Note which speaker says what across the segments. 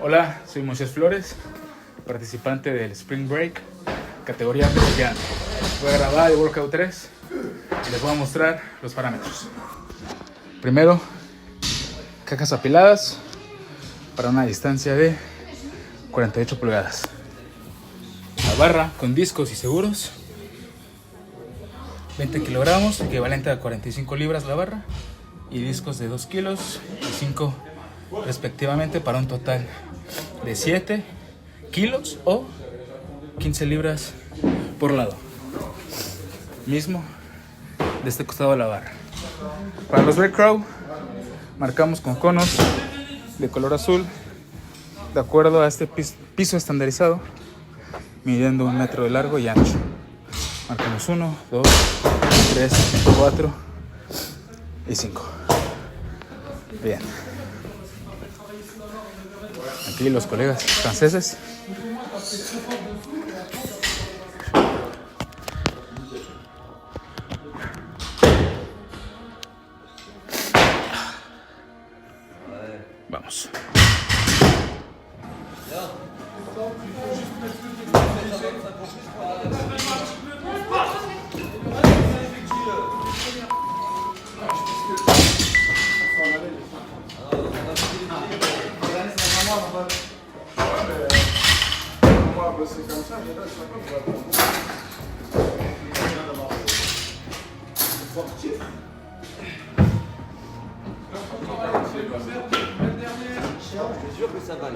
Speaker 1: Hola, soy Moisés Flores, participante del Spring Break, categoría mediana. Voy a grabar el Workout 3 y les voy a mostrar los parámetros. Primero, cajas apiladas para una distancia de 48 pulgadas. La barra con discos y seguros, 20 kilogramos, equivalente a 45 libras la barra, y discos de 2 kilos y 5 respectivamente, para un total de 7 kilos o 15 libras por lado. Mismo de este costado de la barra. Para los Red Crow marcamos con conos de color azul de acuerdo a este piso estandarizado, midiendo 1 metro de largo y ancho. Marcamos 1, 2, 3, 4 y 5. Bien. Aquí los colegas franceses. Vamos.
Speaker 2: Je jure que ça va.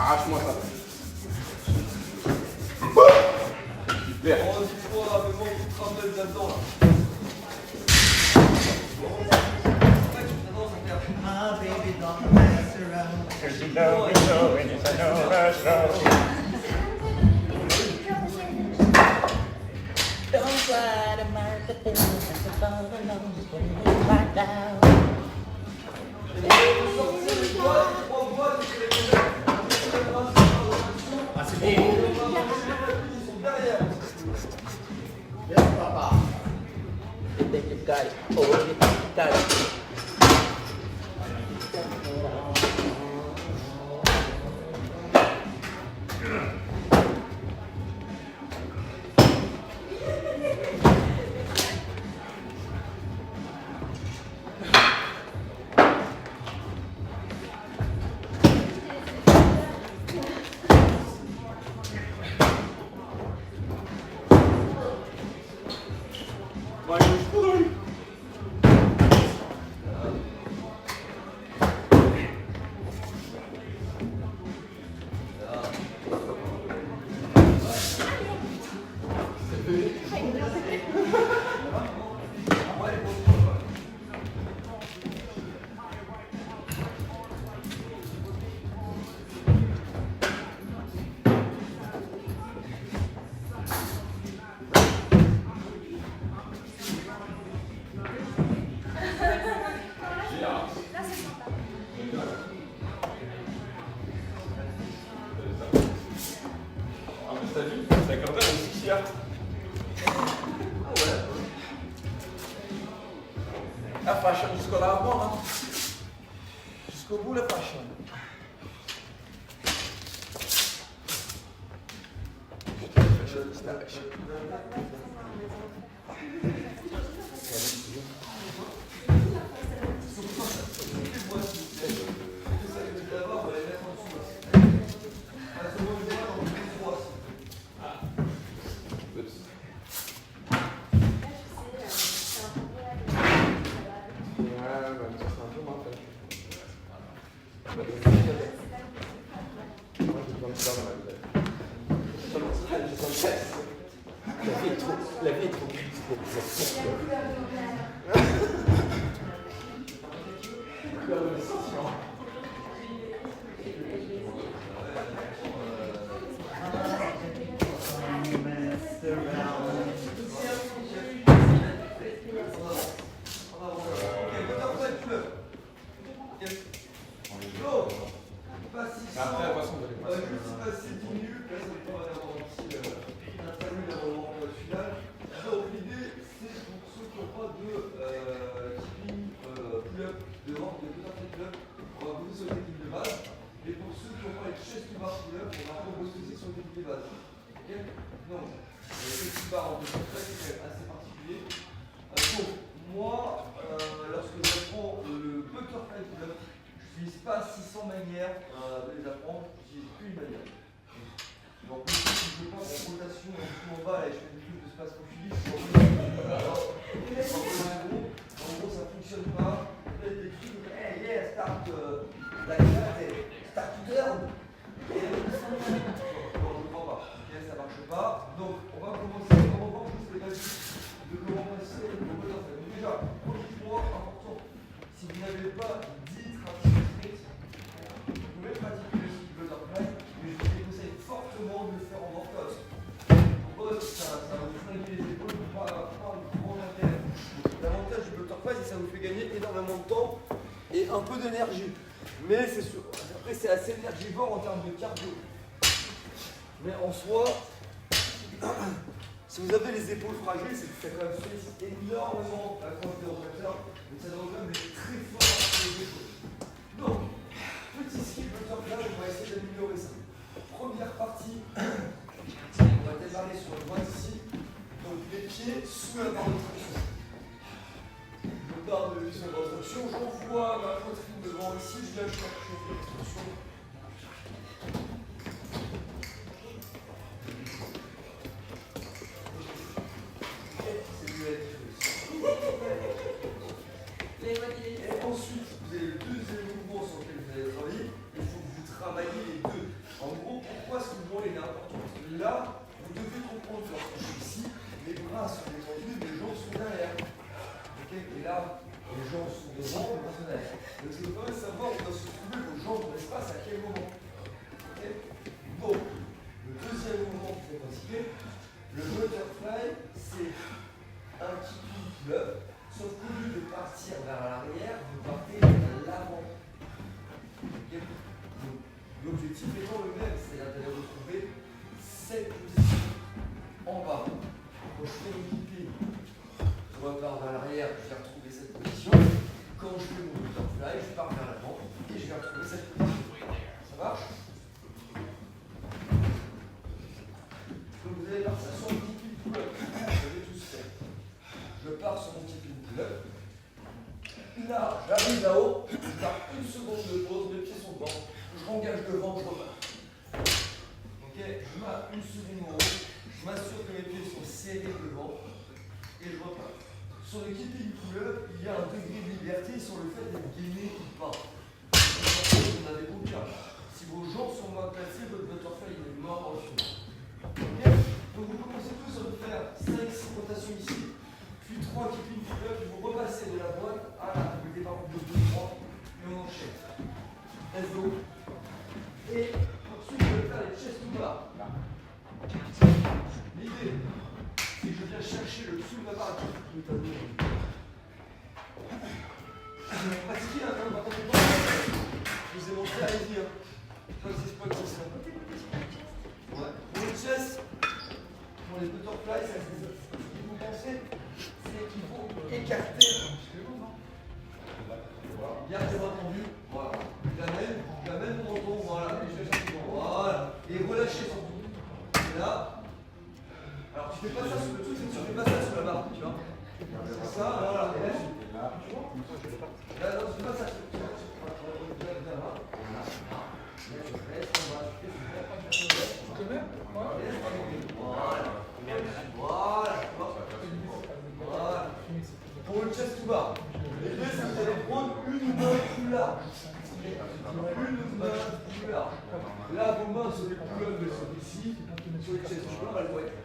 Speaker 3: Arrache-moi ça. Bien.
Speaker 2: Oh, dis toi là, mais bon, tu te rappelles là-dedans là.
Speaker 4: My baby don't mess around. 'Cause you know me so and yes I know that's so. Don't try to mark the things that fall along when you back down.
Speaker 2: Yes, papa. You think you got it. Oh, you think you got it. La fascia muscolare buona? Jusqu'au bout la fascia. La vie est trop
Speaker 5: pas 600 manières de les apprendre, j'ai qu'une manière. Donc, si je veux pas en rotation en dessous en bas et je fais du truc de space conflit, en gros, ça fonctionne pas. Peut-être des trucs, hey, yeah, start like that, start to turn. Non, je ne comprends pas. Okay, ça marche pas. Donc, on va commencer en revanche juste les basiques de comment passer le moteur. Donc, déjà, premier point important, si vous n'avez pas 10 traditions strictes, vous pouvez pratiquer le ski butterfly, mais je vous déconseille fortement de le faire en workout. Pourquoi ça va vous flinguer les épaules, pas un grand intérêt. L'avantage du butterfly, c'est que ça vous fait gagner énormément de temps et un peu d'énergie. Mais c'est sûr, après c'est assez énergivore en termes de cardio. Mais en soi, si vous avez les épaules fragiles, c'est que ça quand même sollicite énormément la quantité de rotateur, mais ça doit quand même être très fort sur les épaules. Donc, petit ski butterfly, on va essayer d'améliorer ça. Première partie, on va démarrer sur le droit ici. Donc les pieds sous la barre de traction. Je pars de sur la barre de traction, j'envoie ma poitrine devant ici, je lâche la traction. Et ensuite, vous avez le deuxième mouvement sur lequel vous allez travailler. Il faut que vous travaillez les deux. En gros, pourquoi ce mouvement est important? Parce que là, vous devez comprendre que lorsque je suis ici, les bras sont détendus, les jambes sont derrière. Okay, et là, les jambes sont devant, les bras sont derrière. Donc, il faut quand même savoir où doit se trouver vos jambes dans l'espace à quel moment. Okay. Donc, le deuxième mouvement qu'il faut pratiquer, le butterfly, c'est un petit pull-up. Sauf qu'au lieu de partir vers l'arrière, vous partez vers l'avant. Okay. L'objectif étant le même, c'est-à-dire d'aller retrouver cette position en bas. Quand je fais mon pied, je repars vers l'arrière, je vais retrouver cette position. Quand je fais mon butterfly, je pars vers l'avant et je vais retrouver cette position. Ça marche? Donc vous allez partir sur mon petit pull-up. Vous avez tous fait. Je pars sur mon petit pull-up. Là, j'arrive là-haut, je pars une seconde de pause, mes pieds sont devant, je m'engage devant, je repars. Ok, je mets une seconde en haut, je m'assure que mes pieds sont serrés devant et je repars. Sur le keeping pull-up, il y a un degré de liberté sur le fait d'être gainé ou pas. Vous n'avez aucun. Si vos jambes sont mal placées, votre butterfly il est mort au final. Ok, donc vous commencez tous à faire 5-6 rotations ici. Puis 3 keeping pull-up, vous repassez de la boîte à la vous mettez par contre 2, 3 et on enchaîne. Let's go. Et ensuite, je vais faire les chest to bar. L'idée, c'est que je viens chercher le dessous de la barre de tableau. Pratiquez un peu, je vous ai montré, allez-y. Pas de spots comme ça. Ouais. Pour le chest, pour les butterflies, ça c'est ça. Ce qu'il faut penser, c'est qu'il faut écarter. Bien les bras tendus, voilà. Je l'amène mon menton, voilà. Voilà. Et relâchez son dos. Et là, alors tu fais pas ça sur le truc, c'est que tu fais pas ça sur la barre, tu vois. C'est ça, voilà. Et là, là, non, tu fais pas ça. Voilà. Pour le chest to bar. L'idée, c'est que vous allez prendre une main plus large. Une main plus large. Là, vos mains sur les pull-ups, elles sont ici. Sur les chest to bar, elles vont être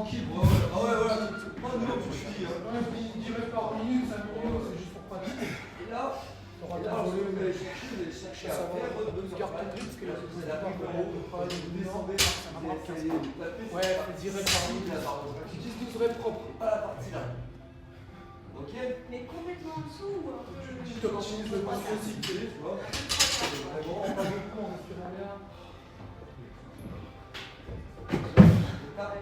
Speaker 5: tranquille. Voilà. Ah ouais, voilà. Pas de l'eau, je dis.
Speaker 6: 10 reps par minute, 5 minutes, c'est juste pour pratiquer.
Speaker 5: Et là, vous allez chercher à faire votre
Speaker 6: garde ton rythme, parce que là,
Speaker 5: vous allez arriver en haut, vous descendez,
Speaker 6: ouais, 10 reps par minute. 10-12 reps propres.
Speaker 5: pas la partie là. Ok?
Speaker 7: Mais complètement en dessous ou un peu.
Speaker 5: Tu optimises le moins possible, tu vois. Vraiment,
Speaker 6: Pas beaucoup en respirant bien.
Speaker 5: là,